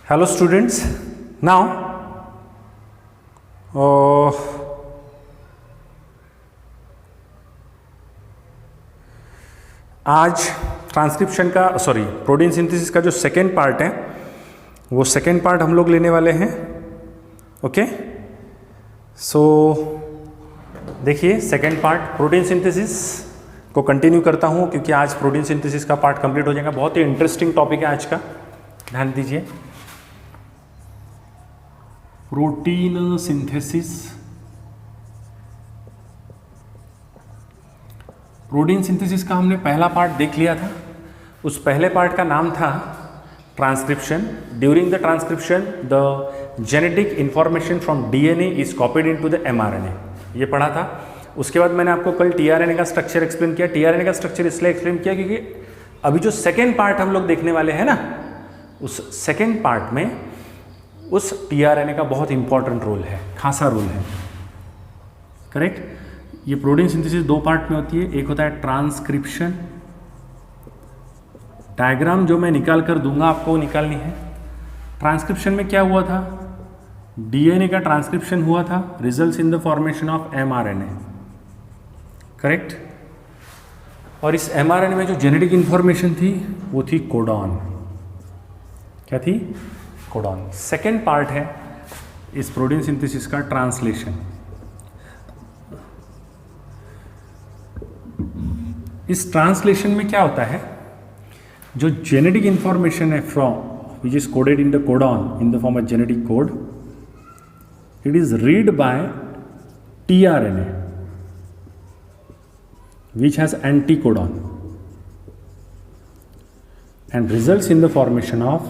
Hello students, now आज transcription का protein synthesis का जो सेकेंड पार्ट है वो सेकेंड पार्ट हम लोग लेने वाले हैं। ओके, सो देखिए सेकेंड पार्ट प्रोटीन सिंथेसिस को कंटिन्यू करता हूँ क्योंकि आज प्रोटीन सिंथेसिस का पार्ट कंप्लीट हो जाएगा। बहुत ही इंटरेस्टिंग टॉपिक है आज का, ध्यान दीजिए। प्रोटीन सिंथेसिस, प्रोटीन सिंथेसिस का हमने पहला पार्ट देख लिया था। उस पहले पार्ट का नाम था transcription. During the transcription the genetic information from DNA is copied into the mRNA, ये पढ़ा था। उसके बाद मैंने आपको कल टीआरएनए का स्ट्रक्चर एक्सप्लेन किया। टीआरएनए का स्ट्रक्चर इसलिए एक्सप्लेन किया क्योंकि अभी जो सेकेंड पार्ट हम लोग देखने वाले हैं ना, उस सेकेंड पार्ट में उस टीआरएनए का बहुत इंपॉर्टेंट रोल है, खासा रोल है। करेक्ट। ये प्रोटीन सिंथेसिस दो पार्ट में होती है। एक होता है ट्रांसक्रिप्शन, डायग्राम जो मैं निकाल कर दूंगा आपको निकालनी है। ट्रांसक्रिप्शन में क्या हुआ था, डीएनए का ट्रांसक्रिप्शन हुआ था, results in the formation of mRNA. Correct. और इस एमआरएनए में जो जेनेटिक इंफॉर्मेशन थी वो थी कोडॉन। क्या थी? कोडॉन। सेकेंड पार्ट है इस प्रोटीन सिंथेसिस का ट्रांसलेशन। इस ट्रांसलेशन में क्या होता है, जो जेनेटिक इंफॉर्मेशन है from which is coded in the codon in the form of genetic code, it is read by tRNA which has anticodon and results in the formation of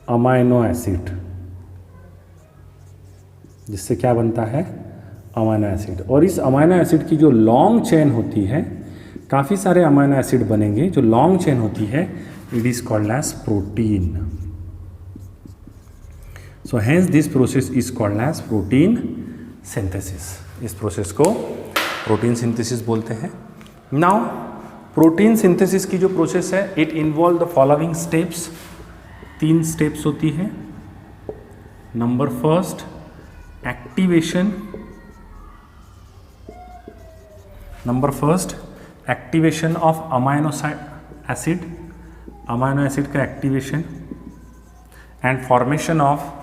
amino acid, जिससे क्या बनता है, amino acid. और इस amino acid की जो long chain होती है, काफ़ी सारे अमाइनो एसिड बनेंगे, जो लॉन्ग चेन होती है, it is called as protein. So hence this process is called as protein synthesis. इस प्रोसेस को प्रोटीन सिंथेसिस बोलते हैं। नाउ प्रोटीन सिंथेसिस की जो प्रोसेस है, it involve the following steps. 3 steps होती है। Number first, activation. Number first, activation of amino acid, amino acid का activation and formation of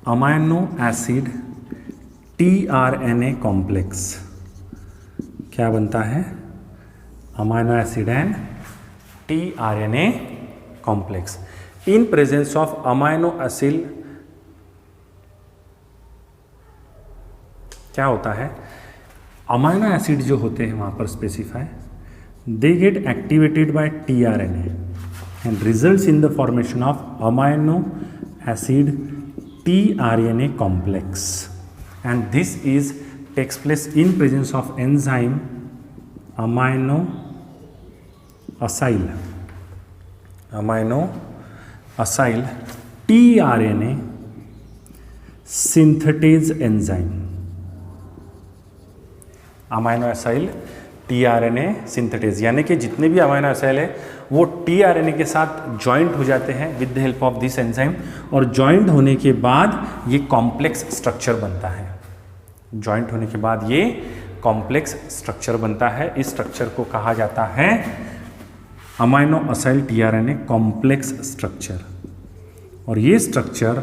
amino acid tRNA complex. क्या बनता है, amino acid and tRNA complex. In presence of amino acid क्या होता है, amino acid जो होते हैं वहां पर specify, they get activated by tRNA and results in the formation of amino acid tRNA complex, and this takes place in presence of enzyme amino acyl tRNA synthetase enzyme, amino acyl tRNA synthetase, यानी कि जितने भी amino acyl है वो tRNA के साथ joint हो जाते हैं with the help of this enzyme, और जॉइंट होने के बाद ये कॉम्प्लेक्स स्ट्रक्चर बनता है। जॉइंट होने के बाद ये कॉम्प्लेक्स स्ट्रक्चर बनता है। इस स्ट्रक्चर को कहा जाता है amino acyl tRNA complex structure. और ये स्ट्रक्चर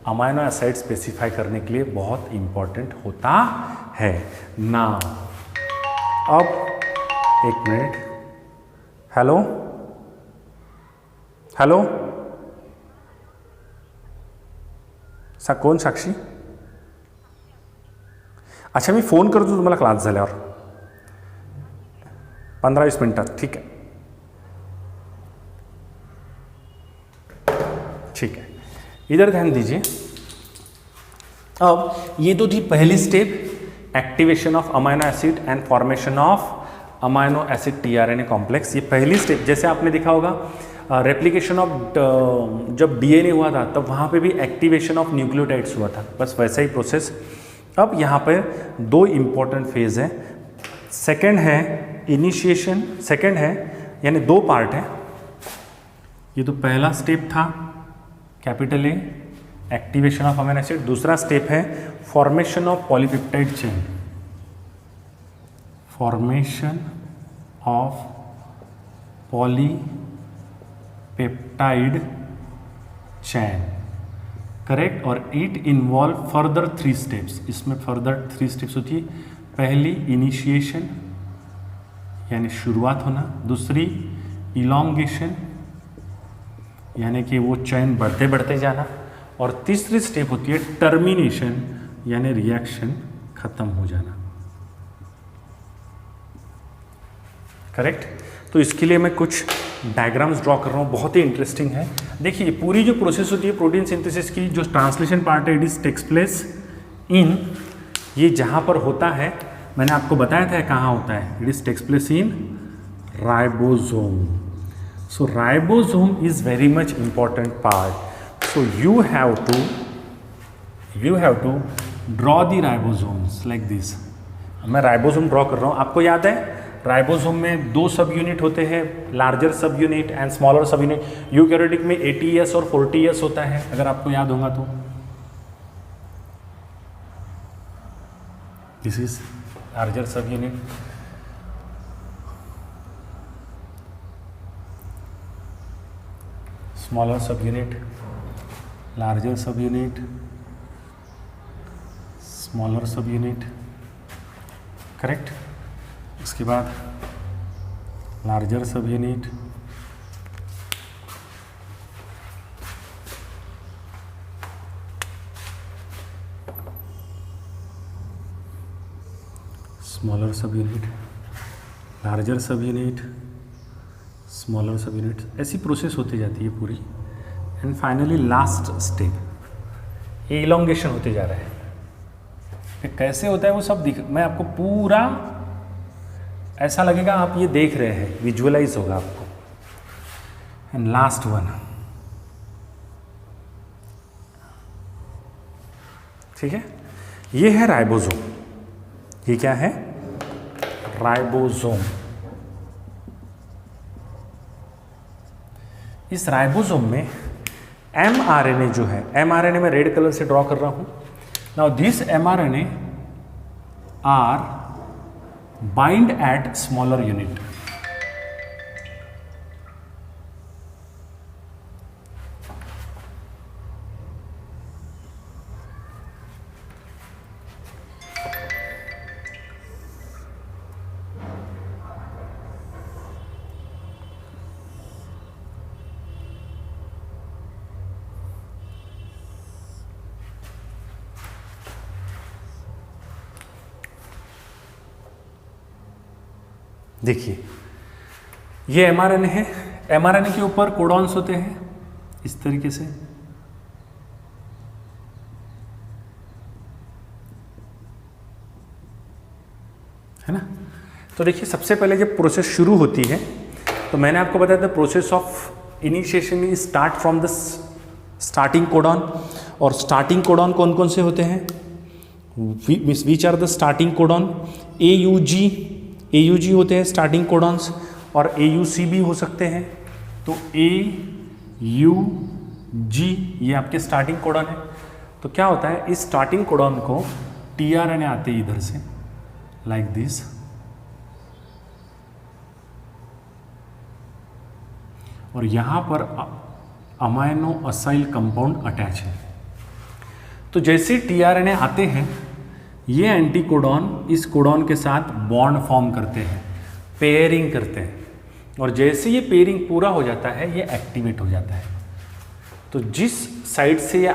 अमाइनो एसाइड स्पेसिफाई करने के लिए बहुत इंपॉर्टेंट होता है। ना अब एक मिनट, हेलो हॅलो कोण साक्षी? अच्छा, मी फोन करतो तुम्हाला क्लास झाल्यावर 15-20 मिनिटात। ठीक है, ठीक है, इधर ध्यान दीजिए। अब ये तो थी पहली step, activation of amino acid and formation of amino acid tRNA complex. ये पहली स्टेप, जैसे आपने देखा होगा रेप्लिकेशन ऑफ जब डीएनए हुआ था तब वहाँ पे भी एक्टिवेशन ऑफ न्यूक्लियोटाइड्स हुआ था, बस वैसा ही प्रोसेस। अब यहाँ पर 2 इम्पॉर्टेंट फेज है। सेकेंड है इनिशिएशन, सेकंड है, यानी दो पार्ट है। ये तो पहला स्टेप था capital A, activation of amino acid. दूसरा स्टेप है formation of polypeptide chain, formation of polypeptide chain, correct. और इट इन्वॉल्व फर्दर 3 स्टेप्स। इसमें फर्दर 3 स्टेप्स होती है। पहली इनिशिएशन यानी शुरुआत होना, दूसरी इलॉन्गेशन यानी कि वो चैन बढ़ते बढ़ते जाना, और तीसरी स्टेप होती है टर्मिनेशन यानी रिएक्शन खत्म हो जाना, करेक्ट। तो इसके लिए मैं कुछ डायग्राम्स ड्रॉ कर रहा हूँ, बहुत ही इंटरेस्टिंग है। देखिए पूरी जो प्रोसेस होती है प्रोटीन सिंथेसिस की, जो ट्रांसलेशन पार्ट है, it is takes place in, ये जहाँ पर होता है मैंने आपको बताया था कहाँ होता है, it is takes place in ribosome. So ribosome is very much important part. So you have to draw the ribosomes like this. मैं राइबोसोम ड्रॉ कर रहा हूँ। आपको याद है राइबोसोम में 2 सब यूनिट होते हैं, लार्जर सब unit and smaller sub unit. Eukaryotic में 80S और 40S होता है, अगर आपको याद होगा तो। दिस इज लार्जर सब unit, smaller sub unit, larger सब unit, smaller sub unit, correct. उसके बाद लार्जर सब unit, smaller sub unit, larger सब यूनिट, स्मॉलर सब यूनिट, ऐसी प्रोसेस होती जाती है पूरी। एंड फाइनली लास्ट स्टेप ये इलॉन्गेशन होते जा रहा है। फिर कैसे होता है वो सब मैं आपको पूरा ऐसा लगेगा आप ये देख रहे हैं, विजुअलाइज होगा आपको। एंड लास्ट वन, ठीक है, ये है राइबोसोम। ये क्या है? राइबोसोम। इस राइबोसोम में mRNA जो है, mRNA मैं रेड कलर से ड्रॉ कर रहा हूं। Now this mRNA are bind at smaller unit. देखिए ये mRNA है, mRNA के ऊपर कोडॉन्स होते हैं इस तरीके से, है ना। तो देखिए सबसे पहले जब प्रोसेस शुरू होती है तो मैंने आपको बताया था process of initiation is start from the starting codon. और स्टार्टिंग कोडॉन कौन कौन से होते हैं? Which are the starting codon? AUG होते हैं स्टार्टिंग कोडॉन्स, और AUC भी हो सकते हैं। तो AUG ये आपके स्टार्टिंग कोडॉन है। तो क्या होता है, इस स्टार्टिंग कोडॉन को tRNA आते हैं इधर से लाइक दिस, और यहां पर अमाइनो असाइल कंपाउंड अटैच है। तो जैसे tRNA आते हैं ये एंटीकोडॉन इस कोडॉन के साथ बॉन्ड फॉर्म करते हैं, पेयरिंग करते हैं, और जैसे ये पेयरिंग पूरा हो जाता है ये एक्टिवेट हो जाता है। तो जिस साइड से ये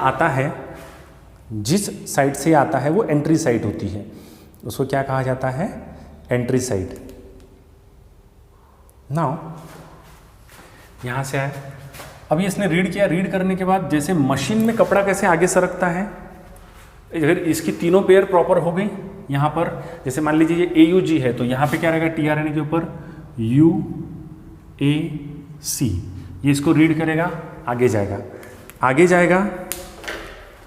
आता है वो एंट्री साइट होती है, उसको क्या कहा जाता है? Entry site. नाउ यहां से आए, अभी इसने रीड किया, रीड करने के बाद जैसे मशीन में कपड़ा कैसे आगे सरकता है, अगर इसकी तीनों पेयर प्रॉपर हो गई, यहाँ पर जैसे मान लीजिए ये AUG है तो यहाँ पे क्या रहेगा tRNA के ऊपर UAC, ये इसको रीड करेगा, आगे जाएगा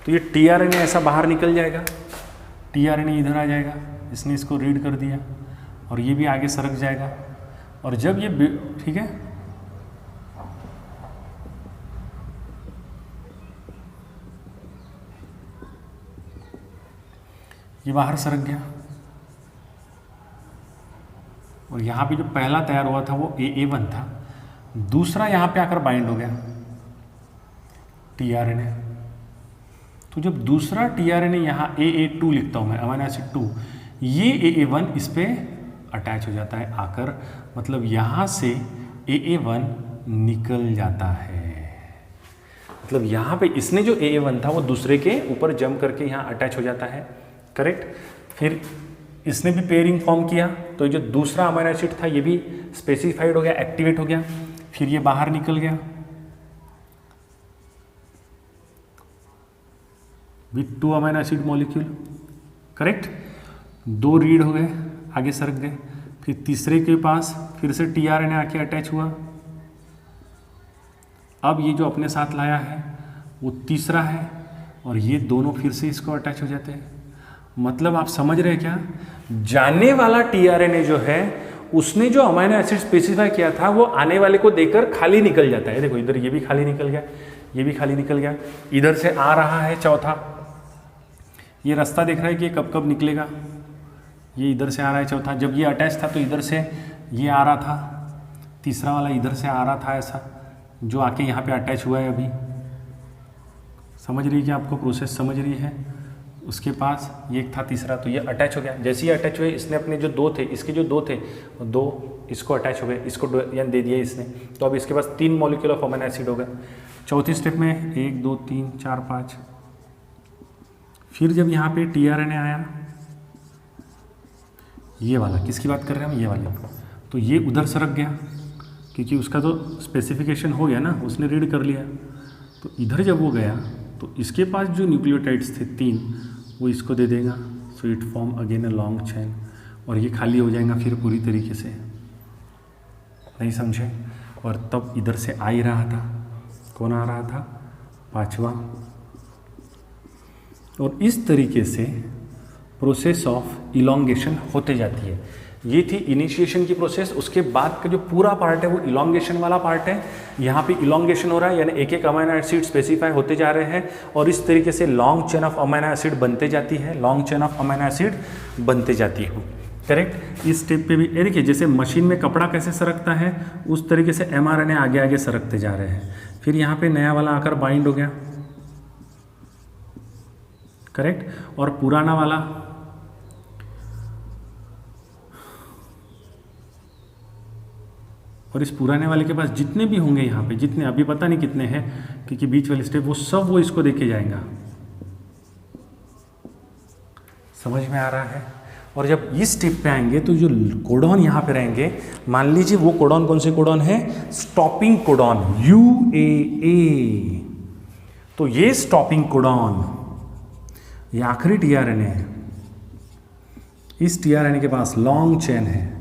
तो ये tRNA ऐसा बाहर निकल जाएगा, tRNA इधर आ जाएगा, इसने इसको रीड कर दिया, और ये भी आगे सरक जाएगा। और जब ये ठीक है, ये बाहर सरक गया और यहाँ पे जो पहला तैयार हुआ था वो AA1 था, दूसरा यहाँ पे आकर बाइंड हो गया tRNA। तो जब दूसरा tRNA यहाँ AA2 लिखता हूँ मैं, अमीनो एसिड 2, ये AA1 इस पे अटैच हो जाता है आकर, मतलब यहाँ से AA1 निकल जाता है। मतलब यहाँ पे इसने जो AA1 था वो दूसरे के ऊपर जंप करके यहाँ अटैच हो जाता है, करेक्ट। फिर इसने भी पेयरिंग फॉर्म किया, तो जो दूसरा अमीनो एसिड था ये भी स्पेसिफाइड हो गया, एक्टिवेट हो गया। फिर ये बाहर निकल गया with 2 amino acid molecule, correct. 2 read हो गए, आगे सरक गए। फिर तीसरे के पास फिर से tRNA आके अटैच हुआ। अब ये जो अपने साथ लाया है वो तीसरा है और ये दोनों फिर से इसको अटैच हो जाते हैं। मतलब आप समझ रहे हैं क्या, जाने वाला tRNA जो है उसने जो अमीनो एसिड स्पेसिफाई किया था वो आने वाले को देकर खाली निकल जाता है। देखो इधर ये भी खाली निकल गया, ये भी खाली निकल गया, इधर से आ रहा है चौथा, ये रास्ता देख रहा है कि कब कब निकलेगा, ये इधर से आ रहा है चौथा। जब ये अटैच था तो इधर से ये आ रहा था, तीसरा वाला इधर से आ रहा था ऐसा, जो आके यहाँ पे अटैच हुआ है। अभी समझ रही है कि आपको प्रोसेस समझ रही है। उसके पास ये एक था तीसरा, तो ये अटैच हो गया। जैसे ही अटैच हुए इसने अपने जो 2 थे, इसके जो 2 थे, 2 इसको अटैच हो गए, इसको यानी दे दिया इसने, तो अब इसके पास 3 मॉलिक्यूल ऑफ अमीनो एसिड होगा। चौथी स्टेप में 1 2 3 4 5। फिर जब यहाँ पे tRNA आया, ये वाला किसकी बात कर रहे हैं हम, ये वाले, तो ये उधर सरक गया क्योंकि उसका तो स्पेसिफिकेशन हो गया ना, उसने रीड कर लिया। तो इधर जब वो गया तो इसके पास जो न्यूक्लियोटाइड्स थे 3, वो इसको दे देगा। So it form again a long chain और ये खाली हो जाएगा फिर पूरी तरीके से, नहीं समझे। और तब इधर से आ ही रहा था, कौन आ रहा था, पांचवा। और इस तरीके से प्रोसेस ऑफ इलॉन्गेशन होते जाती है। ये थी इनिशिएशन की प्रोसेस। उसके बाद का जो पूरा पार्ट है वो इलॉन्गेशन वाला पार्ट है। यहाँ पे इलॉन्गेशन हो रहा है, यानी एक एक अमीनो एसिड स्पेसिफाई होते जा रहे हैं और इस तरीके से long chain of amino acid बनते जाती है, long chain of amino acid बनते जाती है, करेक्ट। इस स्टेप पे भी ये देखिए, जैसे मशीन में कपड़ा कैसे सरकता है उस तरीके से mRNA आगे आगे सरकते जा रहे हैं। फिर यहाँ पे नया वाला आकर बाइंड हो गया, करेक्ट। और पुराना वाला और इस पुराने वाले के पास जितने भी होंगे यहाँ पे, जितने अभी पता नहीं कितने हैं क्योंकि बीच वाले स्टेप, वो सब वो इसको देके जाएगा। समझ में आ रहा है। और जब इस स्टेप पे आएंगे तो जो कोडॉन यहाँ पे रहेंगे, मान लीजिए वो कोडॉन कौन से कोडॉन है, स्टॉपिंग कोडॉन UAA। तो ये स्टॉपिंग कोडॉन, ये आखिरी tRNA है। इस tRNA के पास लॉन्ग चेन है,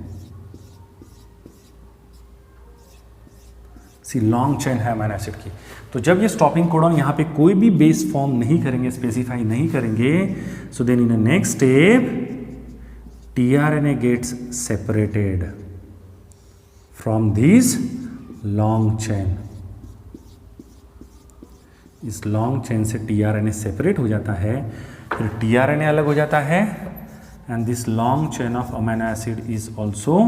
लॉन्ग चेन है अमीनो एसिड की। तो जब ये स्टॉपिंग कोडॉन यहाँ पे कोई भी बेस फॉर्म नहीं करेंगे, स्पेसिफाई नहीं करेंगे, so then in the next step tRNA gets separated from this long chain. इस लॉन्ग चेन से tRNA सेपरेट हो जाता है, फिर tRNA अलग हो जाता है and this long chain of amino acid is also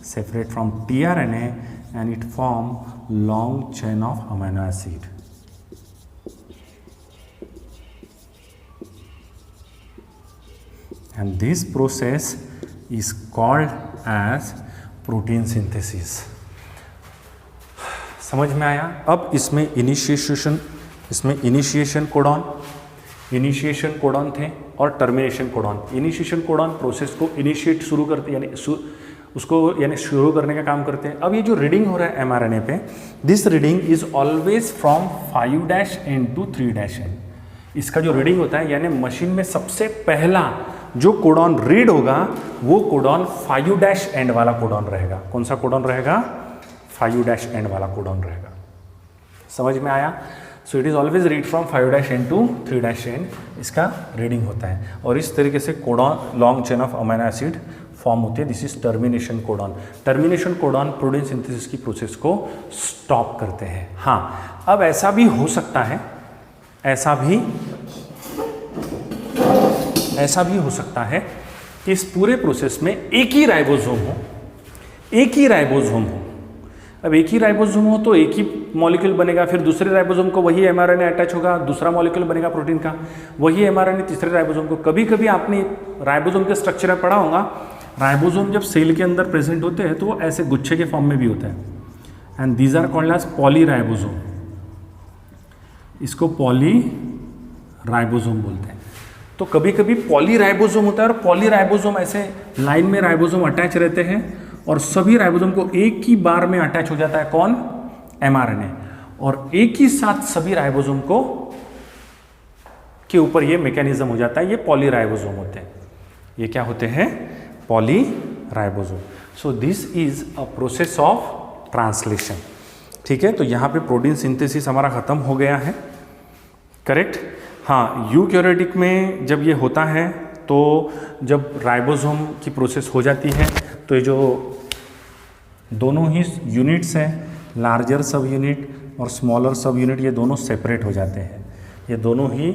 separate from tRNA and it form long chain of amino acid. And this process is called as protein synthesis. समझ में आया। अब इसमें इनिशिएशन कोडॉन थे और termination codon. Initiation codon process को initiate शुरू करते, यानी शुरू करने का काम करते हैं। अब ये जो रीडिंग हो रहा है mRNA पे, this reading is always from 5' to 3'. इसका जो रीडिंग होता है, यानी मशीन में सबसे पहला जो कोडॉन रीड होगा वो कोडॉन 5' वाला कोडॉन रहेगा। कौन सा कोडॉन रहेगा, 5' वाला कोडॉन रहेगा। समझ में आया। So it is always read from 5' to 3', इसका रीडिंग होता है। और इस तरीके से codon long chain of amino acid form होती है, this is termination codon. Termination codon protein synthesis की प्रोसेस को स्टॉप करते हैं। हाँ, अब ऐसा भी हो सकता है, ऐसा भी हो सकता है कि इस पूरे प्रोसेस में एक ही राइबोसोम हो। अब एक ही राइबोसोम हो तो एक ही मॉलिक्यूल बनेगा, फिर दूसरे राइबोसोम को वही एमआरएनए अटैच होगा, दूसरा मॉलिक्यूल बनेगा प्रोटीन का, वही एमआरएनए तीसरे राइबोसोम को। कभी कभी आपने राइबोसोम के स्ट्रक्चर में पढ़ा होगा, राइबोसोम जब सेल के अंदर प्रेजेंट होते हैं तो वो ऐसे गुच्छे के फॉर्म में भी होता है, and these are called as polyribosome. इसको पॉलीराइबोसोम बोलते हैं। तो कभी कभी पॉलीराइबोसोम होता है और पॉलीराइबोसोम ऐसे लाइन में राइबोसोम अटैच रहते हैं और सभी राइबोसोम को एक ही बार में अटैच हो जाता है कौन? एमआरएनए। और एक ही साथ सभी राइबोसोम को के ऊपर ये मैकेनिज्म हो जाता है, ये पॉलीराइबोसोम होते हैं। ये क्या होते हैं? Polyribosome. So this is a process of translation. ठीक है, तो यहाँ पे प्रोटीन सिंथेसिस हमारा खत्म हो गया है, करेक्ट। हाँ, यूकैरियोटिक में जब ये होता है तो जब राइबोसोम की प्रोसेस हो जाती है तो ये जो दोनों ही यूनिट्स हैं, लार्जर सब यूनिट और स्मॉलर सब यूनिट, ये दोनों सेपरेट हो जाते हैं। ये दोनों ही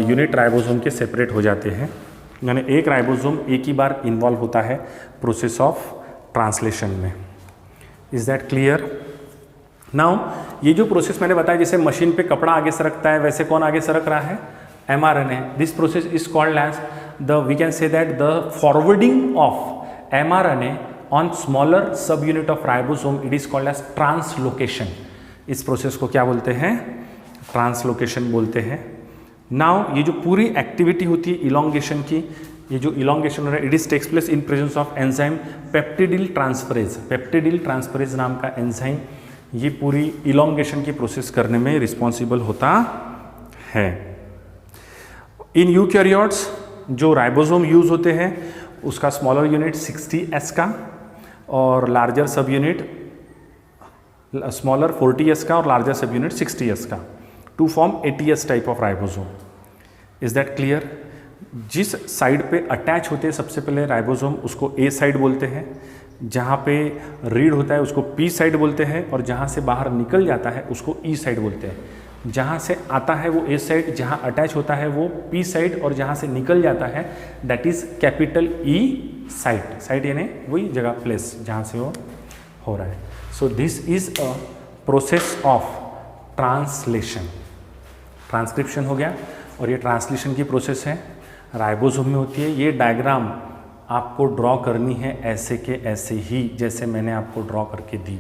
यूनिट राइबोसोम के सेपरेट हो जाते हैं, यानी एक राइबोसोम एक ही बार इन्वॉल्व होता है प्रोसेस ऑफ ट्रांसलेशन में। Is that clear? नाउ ये जो प्रोसेस मैंने बताया, जैसे मशीन पे कपड़ा आगे सरकता है, वैसे कौन आगे सरक रहा है? MRNA. This process is called as we can say that the forwarding of mRNA on smaller sub unit of ribosome, it is called as translocation. इस प्रोसेस को क्या बोलते हैं? ट्रांसलोकेशन बोलते हैं। नाउ ये जो पूरी एक्टिविटी होती है इलॉन्गेशन की, ये जो इलॉन्गेशन हो रहा है, it is takes place in presence of enzyme peptidyl transferase. Peptidyl transferase नाम का एंजाइम ये पूरी इलॉन्गेशन की प्रोसेस करने में रिस्पॉन्सिबल होता है। इन यूकैरियोट्स जो राइबोसोम यूज होते हैं उसका स्मॉलर यूनिट 60S का और लार्जर सब यूनिट स्मॉलर 40S का और लार्जर सब यूनिट 60S का, to form 80S type of ribosome. Is that clear? जिस साइड पे अटैच होते हैं सबसे पहले राइबोसोम, उसको ए साइड बोलते हैं, जहाँ पे रीड होता है उसको पी साइड बोलते हैं, और जहाँ से बाहर निकल जाता है उसको ई साइड बोलते हैं। जहाँ से आता है वो ए साइड, जहाँ अटैच होता है वो पी साइड, और जहाँ से निकल जाता है that is capital E side. Side यानी वही जगह, प्लेस जहाँ से वो हो रहा है। So this is a process of translation. Transcription हो गया, और ये ट्रांसलेशन की प्रोसेस है, राइबोसोम में होती है। ये डायग्राम आपको ड्रॉ करनी है ऐसे के ऐसे ही, जैसे मैंने आपको ड्रॉ करके दी।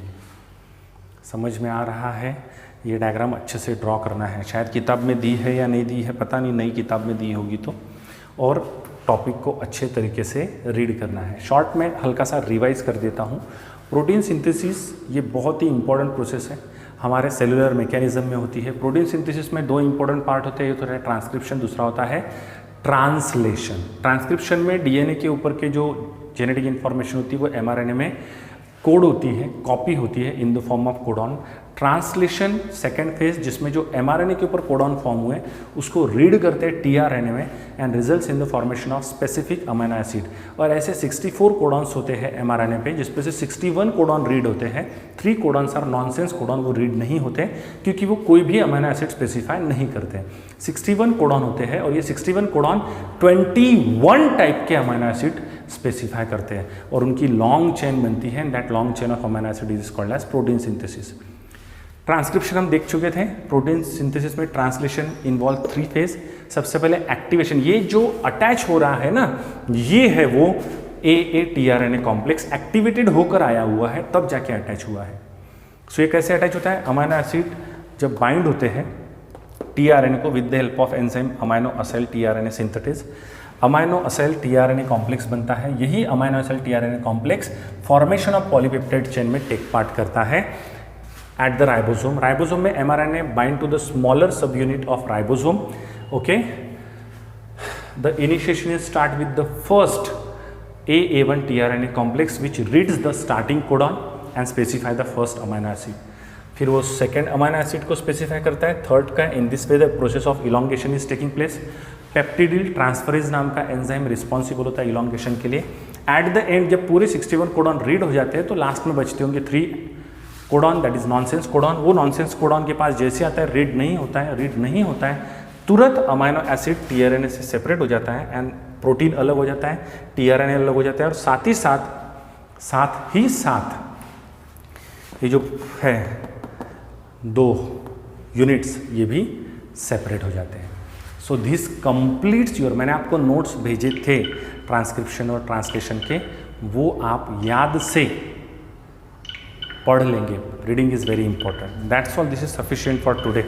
समझ में आ रहा है? ये डायग्राम अच्छे से ड्रॉ करना है। शायद किताब में दी है या नहीं दी है, पता नहीं, नई किताब में दी होगी तो। और टॉपिक को अच्छे तरीके से रीड करना है। शॉर्ट में हल्का सा रिवाइज कर देता हूँ। प्रोटीन सिंथेसिस ये बहुत ही इंपॉर्टेंट प्रोसेस है, हमारे सेलुलर मैकेनिज्म में होती है। प्रोटीन सिंथेसिस में दो इंपॉर्टेंट पार्ट होते हैं, एक होता है ट्रांसक्रिप्शन, दूसरा होता है ट्रांसलेशन। ट्रांसक्रिप्शन में डीएनए के ऊपर के जो जेनेटिक इन्फॉर्मेशन होती है वो एमआरएनए में कोड होती है, कॉपी होती है in the form of codon. Translation second phase, जिसमें जो एमआरएनए के ऊपर कोडॉन फॉर्म हुए उसको रीड करते हैं टीआरएनए में, and results in the formation of specific amino acid. और ऐसे 64 कोडॉन्स होते हैं एमआरएनए पे, जिसपे से 61 कोडॉन रीड होते हैं। 3 कोडॉन्स आर नॉनसेंस कोडॉन, वो रीड नहीं होते क्योंकि वो कोई भी अमीनो एसिड स्पेसिफाई नहीं करते। 61 कोडॉन होते हैं, और ये 61 कोडॉन 21 टाइप के अमीनो एसिड स्पेसिफाई करते हैं, और उनकी लॉन्ग चेन बनती है, that long chain of amino acid is called as protein synthesis. Transcription हम देख चुके थे। प्रोटीन सिंथेसिस में ट्रांसलेशन इन्वॉल्व 3 फेज। सबसे पहले एक्टिवेशन, ये जो अटैच हो रहा है ना, ये है वो ए टीआरएनए कॉम्प्लेक्स एक्टिवेटेड होकर आया हुआ है, तब जाके अटैच हुआ है। सो ये कैसे अटैच होता है? अमीनो एसिड जब बाइंड होते हैं टीआरएनए को with the help of enzyme amino acyl tRNA synthesis, amino acyl tRNA complex बनता है। यही amino acyl tRNA complex formation of polypeptide chain में टेक पार्ट करता है एट द राइबोसोम। राइबोसोम में mRNA bind to the smaller sub unit of ribosome. Okay, the initiation is start with the first A1 tRNA complex which reads the starting codon and specify the first amino acid. फिर वो second amino acid को specify करता है, third का। In this way the process of elongation is taking place. Peptidyl transferase नाम का enzyme responsible होता है इलॉन्गेशन के लिए, एट द एंड जब पूरे 61 कोडॉन रीड हो जाते हैं तो लास्ट में बचते होंगे 3 codon, that is nonsense codon. वो नॉनसेंस कोडॉन के पास जैसे आता है रीड नहीं होता है, तुरंत अमाइनो एसिड टीआरएनए से सेपरेट हो जाता है एंड प्रोटीन अलग हो जाता है, टीआरएनए अलग हो जाता है, और साथ ही साथ ये जो है 2 यूनिट्स ये भी सेपरेट हो जाते हैं। सो दिस कंप्लीट्स योर, मैंने आपको नोट्स भेजे थे ट्रांसक्रिप्शन और ट्रांसलेशन के, वो आप याद से पढ़ लेंगे। Reading is very important. That's all, this is sufficient for today.